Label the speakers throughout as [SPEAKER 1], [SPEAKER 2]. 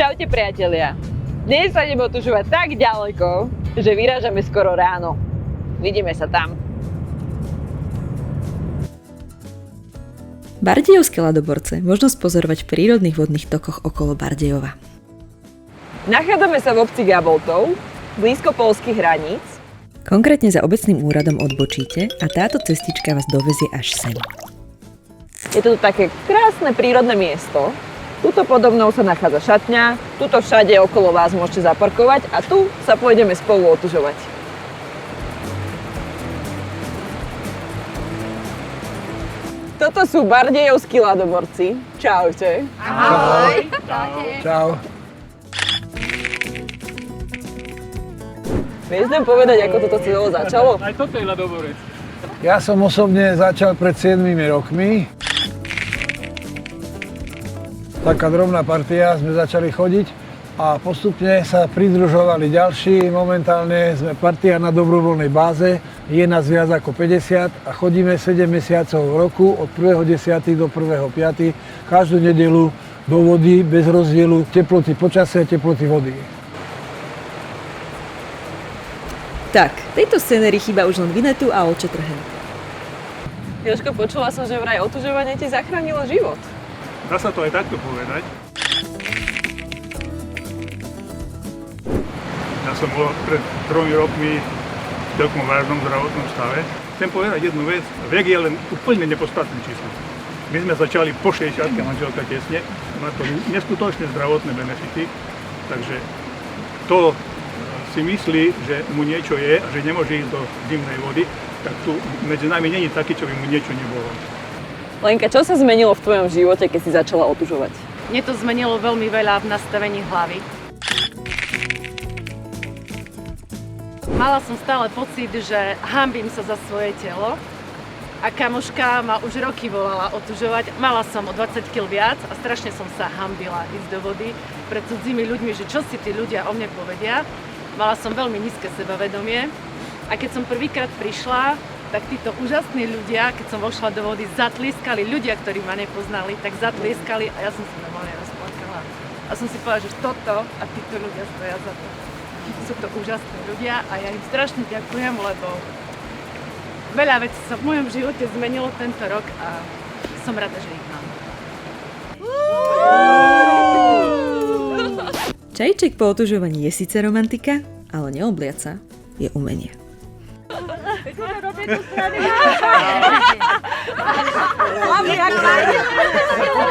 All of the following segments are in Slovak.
[SPEAKER 1] Čaute priatelia. Dnes sa ideme otužovať tak ďaleko, že vyrážame skoro ráno. Vidíme sa tam.
[SPEAKER 2] Bardejovské ľadoborce možno spozorovať v prírodných vodných tokoch okolo Bardejova.
[SPEAKER 1] Nachádzame sa v obci Gaboltov, blízko poľských hraníc.
[SPEAKER 2] Konkrétne za obecným úradom odbočíte a táto cestička vás dovezie až sem.
[SPEAKER 1] Je to tu také krásne prírodné miesto. Tuto podo mnou sa nachádza šatňa, tuto všade okolo vás môžete zaparkovať a tu sa pôjdeme spolu otužovať. Toto sú bardejovskí ľadoborci. Čaute.
[SPEAKER 3] Ahoj.
[SPEAKER 4] Čau.
[SPEAKER 1] Vieš nám povedať, ako toto celé začalo?
[SPEAKER 3] Aj toto je ľadoborec.
[SPEAKER 4] Ja som osobne začal pred 7 rokmi. Taká drobná partia, sme začali chodiť a postupne sa pridružovali ďalší. Momentálne sme partia na dobrovoľnej báze, je nás viac ako 50 a chodíme 7 mesiacov v roku od 1.10. do 1.5. každú nedeľu do vody bez rozdielu teploty počasia a teploty vody.
[SPEAKER 2] Tak, tejto scénerii chýba už len Vinetu a Olče Trhen.
[SPEAKER 1] Jožko, počula som, že vraj otužovanie ti zachránilo život.
[SPEAKER 3] Dá sa to aj takto povedať. Ja som bol pred 3 rokmi v celkom vážnom zdravotnom stave. Chcem povedať jednu vec, vek je len úplne nepodstatné číslo. My sme začali po 60-ke, manželka tesne, má to neskutočné zdravotné benefity, takže to si myslí, že mu niečo je a že nemôže ísť do zimnej vody, tak tu medzi nami není taký, čo by mu niečo nebolo.
[SPEAKER 1] Lenka, čo sa zmenilo v tvojom živote, keď si začala otužovať?
[SPEAKER 5] Mne to zmenilo veľmi veľa v nastavení hlavy. Mala som stále pocit, že hanbím sa za svoje telo a kamoška ma už roky volala otužovať. Mala som o 20 kg viac a strašne som sa hanbila ísť do vody pred cudzími ľuďmi, že čo si tí ľudia o mne povedia. Mala som veľmi nízke sebavedomie a keď som prvýkrát prišla, tak títo úžasní ľudia, keď som vošla do vody, zatlieskali, ľudia, ktorí ma nepoznali, tak zatlieskali a ja som sa normálne rozplakala. A som si povedala, že toto a títo ľudia stoja za to. Sú to úžasní ľudia a ja im strašne ďakujem, lebo veľa vecí sa v mojom živote zmenilo tento rok a som rada, že ich mám.
[SPEAKER 2] Čajček po otužovaní je síce romantika, ale neobliať sa je umenie.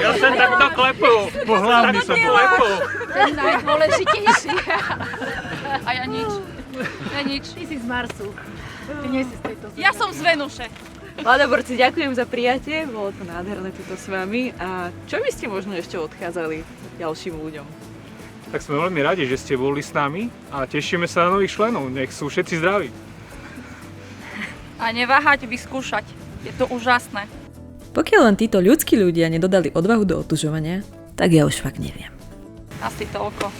[SPEAKER 3] Ja som takto klepol, po hlavni som klepol.
[SPEAKER 6] Ten najdôležitejší. A ja nič. Ja nič.
[SPEAKER 5] Ty si z Marsu. Ty nie si z tejto zeme.
[SPEAKER 6] Ja som z Venuše.
[SPEAKER 1] Ľadoborci, ďakujem za prijatie, bolo to nádherné tuto s vami. A čo by ste možno ešte odchádzali ďalším ľuďom?
[SPEAKER 3] Tak sme veľmi radi, že ste boli s nami a tešíme sa na nových členov. Nech sú všetci zdraví.
[SPEAKER 6] A neváhať vyskúšať. Je to úžasné.
[SPEAKER 2] Pokiaľ len títo ľudskí ľudia nedodali odvahu do otužovania, tak ja už fakt neviem.
[SPEAKER 6] Asi toľko.